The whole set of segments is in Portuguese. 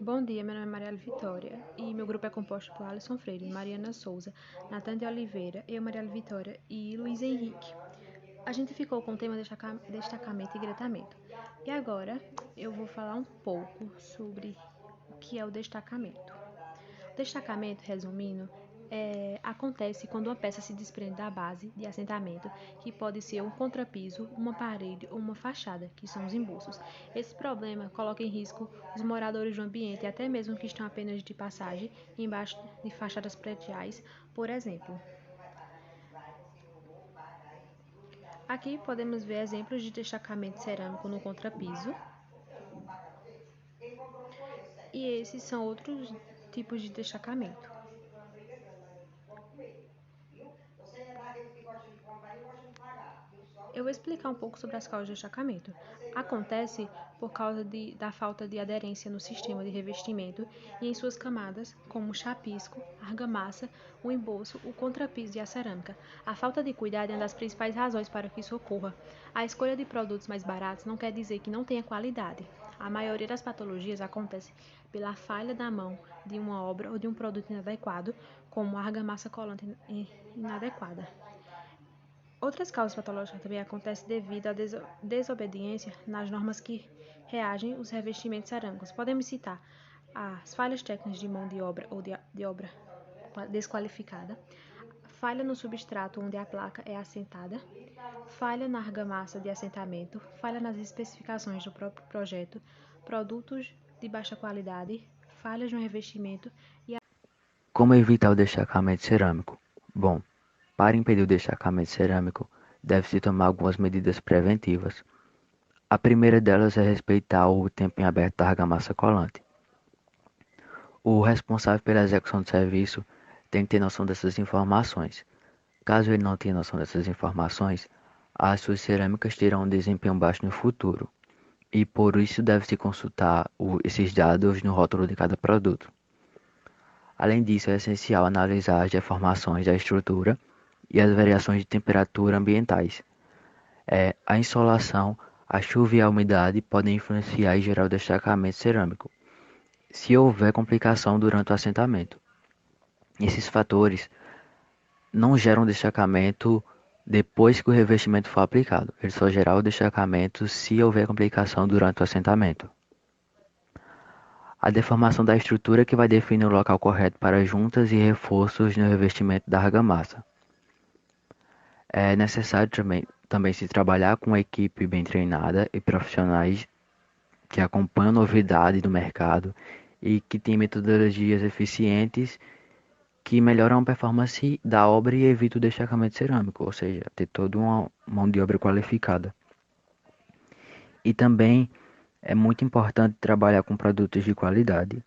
Bom dia, meu nome é Mariela Vitória e meu grupo é composto por Alisson Freire, Mariana Souza, Natan de Oliveira, eu, Mariela Vitória e Luiz Henrique. A gente ficou com o tema destacamento e gretamento. E agora eu vou falar um pouco sobre o que é o destacamento. O destacamento, resumindo, acontece quando uma peça se desprende da base de assentamento, que pode ser um contrapiso, uma parede ou uma fachada, que são os embuços. Esse problema coloca em risco os moradores do ambiente e até mesmo que estão apenas de passagem embaixo de fachadas prediais, por exemplo. Aqui podemos ver exemplos de destacamento cerâmico no contrapiso, e esses são outros tipos de destacamento. Eu vou explicar um pouco sobre as causas de destacamento. Acontece por causa da falta de aderência no sistema de revestimento e em suas camadas, como o chapisco, a argamassa, o embolso, o contrapiso e a cerâmica. A falta de cuidado é uma das principais razões para que isso ocorra. A escolha de produtos mais baratos não quer dizer que não tenha qualidade. A maioria das patologias acontece pela falha da mão de uma obra ou de um produto inadequado, como a argamassa colante inadequada. Outras causas patológicas também acontecem devido à desobediência nas normas que reagem os revestimentos cerâmicos. Podemos citar as falhas técnicas de mão de obra ou de obra desqualificada, falha no substrato onde a placa é assentada, falha na argamassa de assentamento, falha nas especificações do próprio projeto, produtos de baixa qualidade, falhas no revestimento e Como evitar o destacamento cerâmico? Bom, para impedir o destacamento cerâmico, deve-se tomar algumas medidas preventivas. A primeira delas é respeitar o tempo em aberto da argamassa colante. O responsável pela execução do serviço tem que ter noção dessas informações. Caso ele não tenha noção dessas informações, as suas cerâmicas terão um desempenho baixo no futuro, e por isso deve-se consultar esses dados no rótulo de cada produto. Além disso, é essencial analisar as deformações da estrutura e as variações de temperatura ambientais. A insolação, a chuva e a umidade podem influenciar e gerar o destacamento cerâmico, se houver complicação durante o assentamento. Esses fatores não geram destacamento depois que o revestimento for aplicado. Ele só gerará o destacamento se houver complicação durante o assentamento. A deformação da estrutura que vai definir o local correto para juntas e reforços no revestimento da argamassa. É necessário também se trabalhar com uma equipe bem treinada e profissionais que acompanham novidades do mercado e que têm metodologias eficientes que melhoram a performance da obra e evitam o destacamento cerâmico, ou seja, ter toda uma mão de obra qualificada. E também é muito importante trabalhar com produtos de qualidade.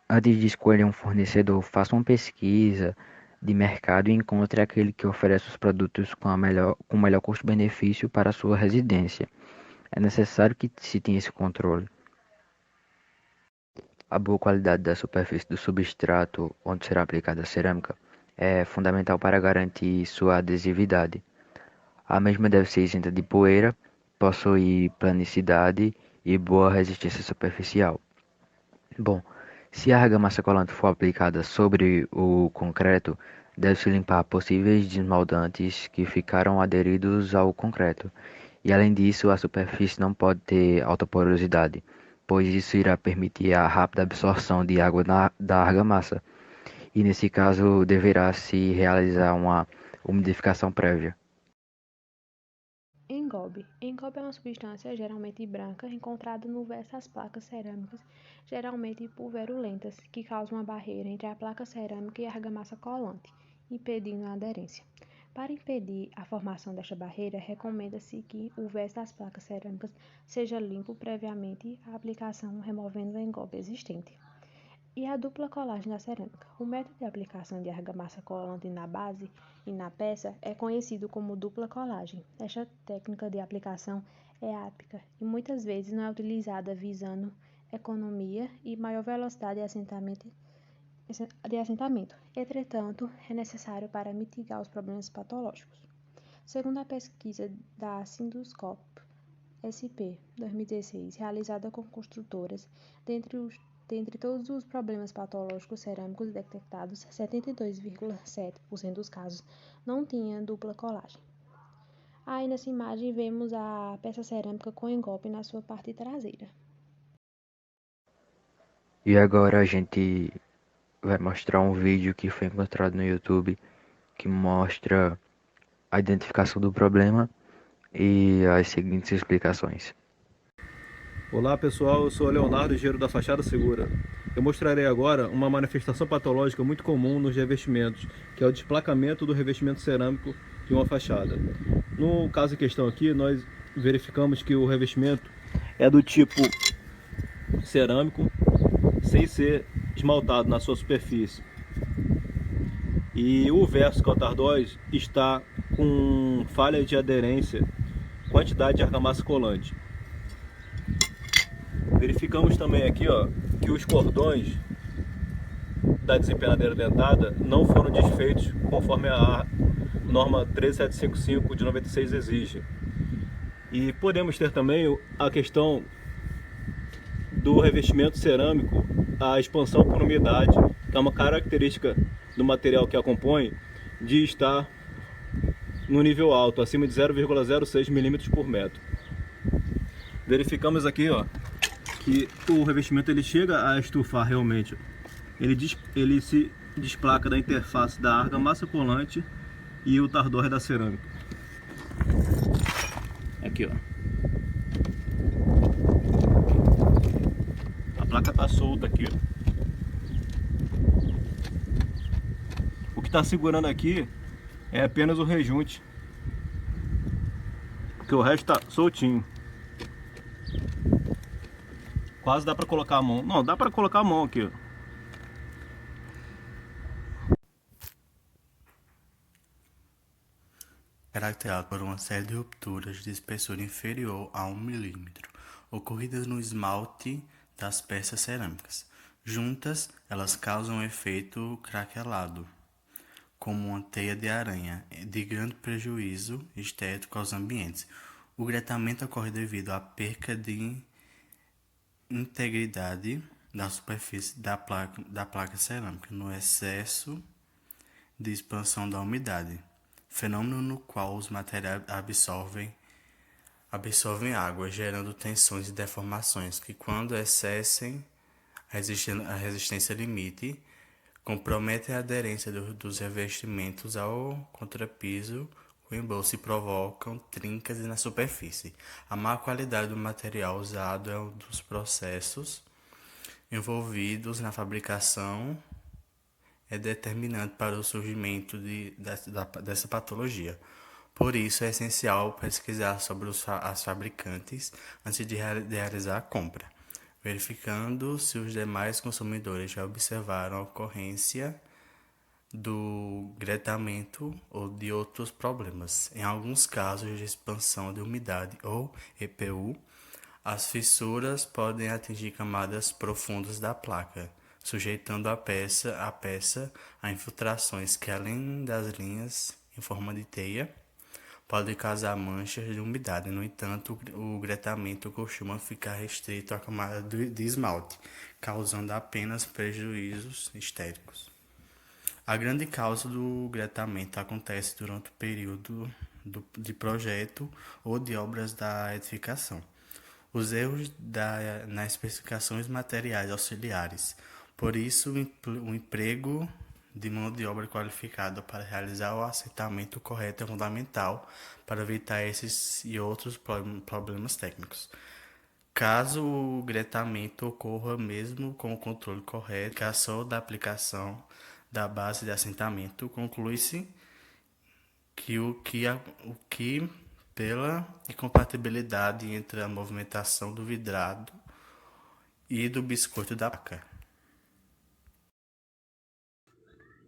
Antes de escolher um fornecedor, faça uma pesquisa de mercado e encontre aquele que oferece os produtos com o melhor custo-benefício para a sua residência. É necessário que se tenha esse controle. A boa qualidade da superfície do substrato onde será aplicada a cerâmica é fundamental para garantir sua adesividade. A mesma deve ser isenta de poeira, possuir planicidade e boa resistência superficial. Bom, se a argamassa colante for aplicada sobre o concreto, deve-se limpar possíveis desmoldantes que ficaram aderidos ao concreto. E além disso, a superfície não pode ter alta porosidade, pois isso irá permitir a rápida absorção de água da argamassa. E nesse caso, deverá se realizar uma umidificação prévia. engobe. Engobe é uma substância geralmente branca encontrada no verso das placas cerâmicas, geralmente pulverulentas, que causam uma barreira entre a placa cerâmica e a argamassa colante, impedindo a aderência. Para impedir a formação desta barreira, recomenda-se que o verso das placas cerâmicas seja limpo previamente à aplicação, removendo o engobe existente. E a dupla colagem da cerâmica. O método de aplicação de argamassa colante na base e na peça é conhecido como dupla colagem. Esta técnica de aplicação é ápica e muitas vezes não é utilizada visando economia e maior velocidade de assentamento. Entretanto, é necessário para mitigar os problemas patológicos. Segundo a pesquisa da Sinduscop, SP 2016, realizada com construtoras, dentre todos os problemas patológicos cerâmicos detectados, 72,7% dos casos não tinha dupla colagem. Aí nessa imagem vemos a peça cerâmica com engope na sua parte traseira. E agora a gente vai mostrar um vídeo que foi encontrado no YouTube que mostra a identificação do problema e as seguintes explicações. Olá pessoal, eu sou o Leonardo, engenheiro da Fachada Segura. Eu mostrarei agora uma manifestação patológica muito comum nos revestimentos, que é o desplacamento do revestimento cerâmico de uma fachada. No caso em questão aqui, nós verificamos que o revestimento é do tipo cerâmico, sem ser esmaltado na sua superfície. E o verso, que é o tardóis, está com falha de aderência, quantidade de argamassa colante. Verificamos também aqui, que os cordões da desempenadeira dentada não foram desfeitos conforme a norma 13755 de 96 exige. E podemos ter também a questão do revestimento cerâmico, a expansão por umidade, que é uma característica do material que a compõe, de estar no nível alto, acima de 0,06 milímetros por metro. Verificamos aqui, que o revestimento ele chega a estufar realmente. Ele se desplaca da interface da argamassa colante e o tardóis da cerâmica. Aqui, a placa está solta aqui, O que está segurando aqui é apenas o rejunte, porque o resto está soltinho. Quase dá para colocar a mão. Não, dá para colocar a mão aqui, Caracterizado por uma série de rupturas de espessura inferior a 1 milímetro, ocorridas no esmalte das peças cerâmicas. Juntas, elas causam um efeito craquelado, como uma teia de aranha, de grande prejuízo estético aos ambientes. O gretamento ocorre devido à perca de integridade da superfície da placa cerâmica, no excesso de expansão da umidade, fenômeno no qual os materiais absorvem água, gerando tensões e deformações que, quando excedem a resistência limite, comprometem a aderência dos revestimentos ao contrapiso, o embolso, e provocam trincas na superfície. A má qualidade do material usado é um dos processos envolvidos na fabricação é determinante para o surgimento dessa patologia. Por isso, é essencial pesquisar sobre as fabricantes antes de realizar a compra, verificando se os demais consumidores já observaram a ocorrência do gretamento ou de outros problemas. Em alguns casos de expansão de umidade ou EPU, as fissuras podem atingir camadas profundas da placa, sujeitando a peça a infiltrações que, além das linhas em forma de teia, podem causar manchas de umidade. No entanto, o gretamento costuma ficar restrito à camada de esmalte, causando apenas prejuízos estéticos. A grande causa do gretamento acontece durante o período de projeto ou de obras da edificação. Os erros nas especificações materiais auxiliares. Por isso, o emprego de mão de obra qualificada para realizar o assentamento correto é fundamental para evitar esses e outros problemas técnicos. Caso o gretamento ocorra mesmo com o controle correto, da aplicação da base de assentamento, conclui-se que pela incompatibilidade entre a movimentação do vidrado e do biscoito da placa.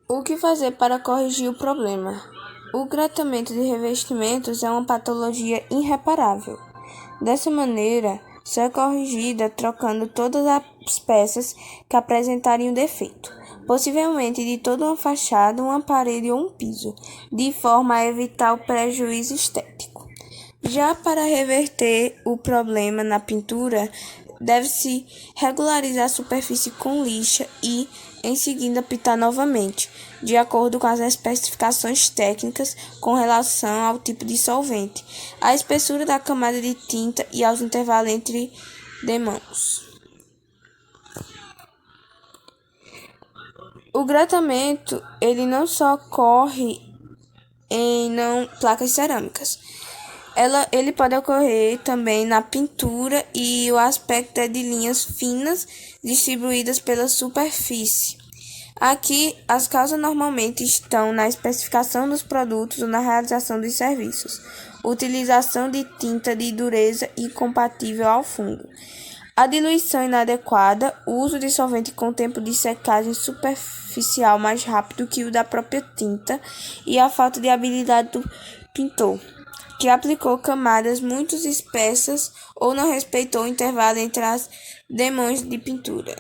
O que fazer para corrigir o problema? O gretamento de revestimentos é uma patologia irreparável. Dessa maneira, só é corrigida trocando todas as peças que apresentarem um defeito, possivelmente de toda uma fachada, uma parede ou um piso, de forma a evitar o prejuízo estético. Já para reverter o problema na pintura, deve-se regularizar a superfície com lixa e, em seguida, pintar novamente, de acordo com as especificações técnicas com relação ao tipo de solvente, a espessura da camada de tinta e aos intervalos entre demãos. O gratamento, ele não só ocorre em placas cerâmicas. Ele pode ocorrer também na pintura e o aspecto é de linhas finas distribuídas pela superfície. Aqui, as causas normalmente estão na especificação dos produtos ou na realização dos serviços, utilização de tinta de dureza incompatível ao fundo, a diluição inadequada, o uso de solvente com tempo de secagem superficial mais rápido que o da própria tinta e a falta de habilidade do pintor, que aplicou camadas muito espessas ou não respeitou o intervalo entre as demãos de pintura.